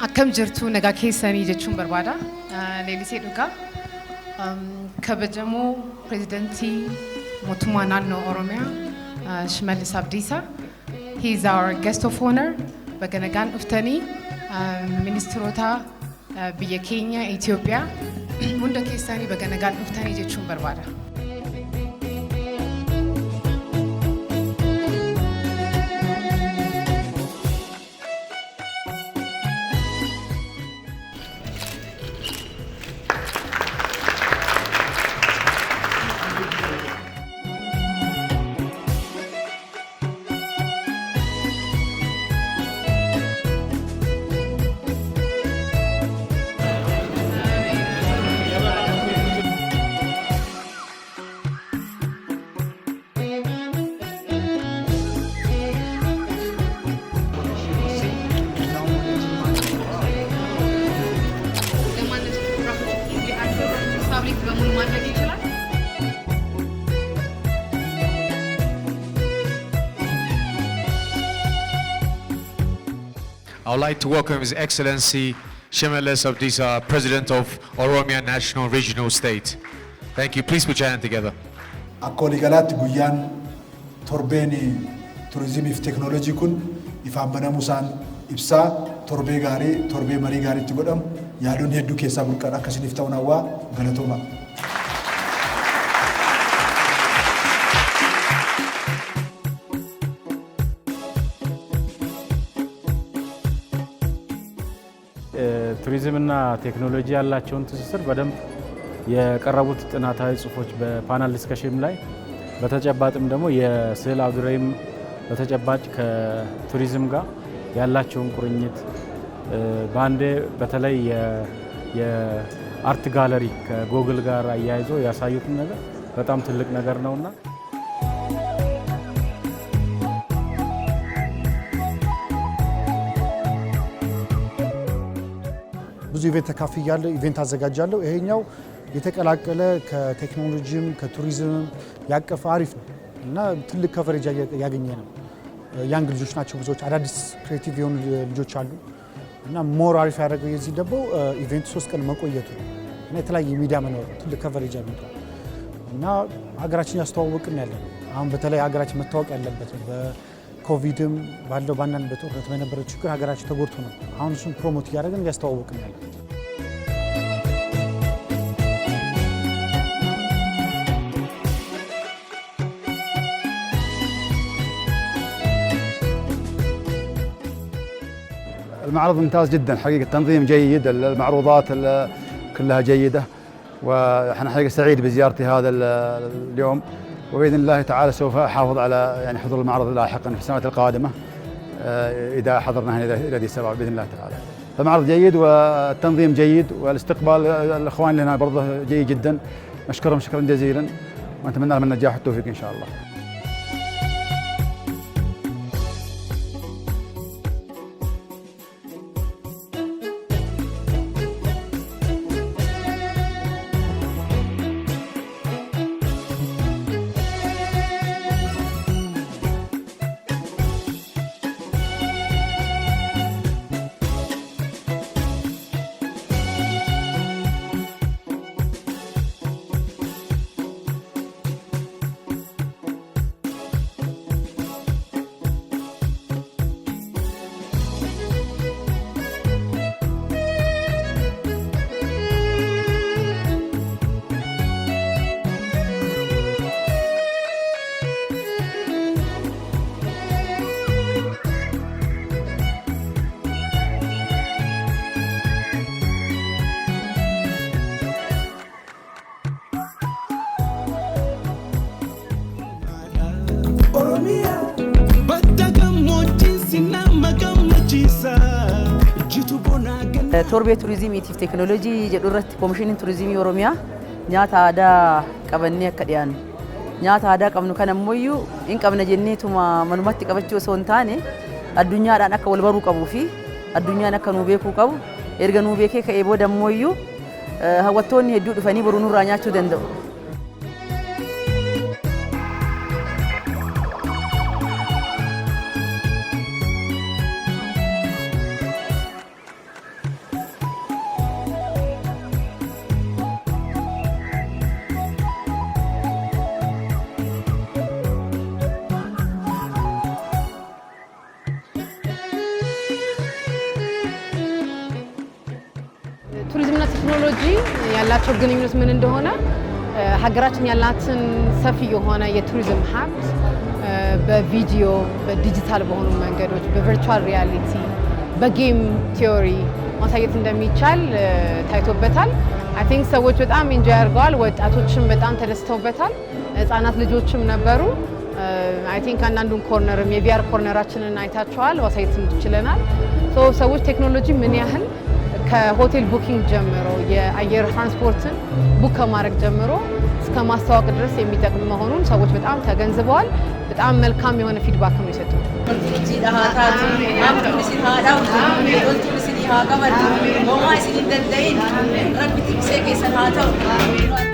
akkam jirtu nagaa keessanii jechuun barbaada. Leelisee dhugaa kabajamoo pirezidantii mootummaa naannoo Oromiyaa Shimallis Abdiisaa. He is our guest of honor. Baga nagaan dhuftanii ministeerota biyya keenya Itoophiyaa hunda keessanii baga nagaan dhuftanii jechuun barbaada. I would like to welcome His Excellency Shimallis Abdiisaa, President of Oromia National Regional State. Thank you. Please put your hand together. Akkoli galatti guyyaan torbeeni turizimii fi teknoolojii kun ifaan banamuusaan ibsaa torbee gaarii torbee marii gaariitti godhamu yaadonni hedduu keessaa burqaan akkasiniif ta'uun hawwaa galatooma. ቱሪዝምና ቴክኖሎጂ ያላቸውን ትስስር በደንብ የቀረቡት ጥናታዊ ጽሁፎች በፓናል ዲስከሽን ላይ በተጨባጭም ደግሞ የስዕል አውደ ርዕይም በተጨባጭ ከቱሪዝም ጋር ያላቸውን ቁርኝት ባንዴ በተለይ የአርት ጋለሪ ከጎግል ጋር አያይዞ ያሳዩት ነገር በጣም ትልቅ ነገር ነውና ብዙ ኢቨንት ተካፍያለሁ ኢቨንት አዘጋጃለሁ ይሄኛው የተቀላቀለ ከቴክኖሎጂም ከቱሪዝምም ያቀፈ አሪፍ ነው እና ትልቅ ከቨሬጅ ያገኘ ነው ያንግ ልጆች ናቸው ብዙዎች አዳዲስ ክሬቲቭ የሆኑ ልጆች አሉ እና ሞር አሪፍ ያደረገው የዚህ ደግሞ ኢቨንት 3 ቀን መቆየቱ እና የተለያየ ሚዲያ መኖር ትልቅ ከቨሬጅ አግኝቷል እና ሀገራችን ያስተዋወቅን ያለ አሁን በተለይ ሀገራችን መታወቅ ያለበት በኮቪድም ባለው ባናን በጦርነት በነበረው ችግር ሀገራችን ተጎድቶ ነው አሁን እሱን ፕሮሞት ያደረገን ያስተዋወቅን ያለ المعرض ممتاز جدا حقيقة تنظيم جيد المعروضات كلها جيدة وأنا حقيقة سعيد بزيارتي هذا اليوم وبإذن الله تعالى سوف أحافظ على يعني حضور المعرض لاحقا في السنوات القادمة إذا حضرنا هنا إلى ذي السبب بإذن الله تعالى فالمعرض جيد والتنظيم جيد والاستقبال الأخوان لنا برضه جيد جدا نشكرهم شكرا جزيلا ونتمنى لهم النجاح والتوفيق إن شاء الله Torbee turizimii fi teknoolojii jedhu irratti koomishiniin turizimii Oromiyaa nyaata aadaa qabannee akka dhiyaannu nyaata aadaa qabnu kan ammoo hin qabna jenneetuma manumatti qabachuu osoo hin taane addunyaadhaan akka wal baruu qabuu fi addunyaan akka nuu beekuu qabu erga nuu beekee ka'ee booda ammoo hawwattoonni hedduu dhufanii boruu nurraa nyaachuu danda'u. ያላቸው ግንኙነት ምን እንደሆነ ሀገራችን ያላትን ሰፊ የሆነ የቱሪዝም ሀብት በቪዲዮ በዲጂታል በሆኑ መንገዶች በቨርቹዋል ሪያሊቲ በጌም ቲዮሪ ማሳየት እንደሚቻል ታይቶበታል። አይ ቲንክ ሰዎች በጣም ኢንጆይ አድርገዋል። ወጣቶችም በጣም ተደስተውበታል። ህጻናት ልጆችም ነበሩ። አይ ቲንክ አንዳንዱን ኮርነርም የቪአር ኮርነራችንን አይታቸዋል ማሳየት እንችለናል። ሰዎች ቴክኖሎጂ ምን ያህል ከሆቴል ቡኪንግ ጀምሮ የአየር ትራንስፖርትን ቡክ ከማድረግ ጀምሮ እስከ ማስተዋወቅ ድረስ የሚጠቅም መሆኑን ሰዎች በጣም ተገንዝበዋል። በጣም መልካም የሆነ ፊድባክ ነው የሰጡት። Haa qaban, homaa isin hin danda'in, rabbi tiksee keessan haa ta'u.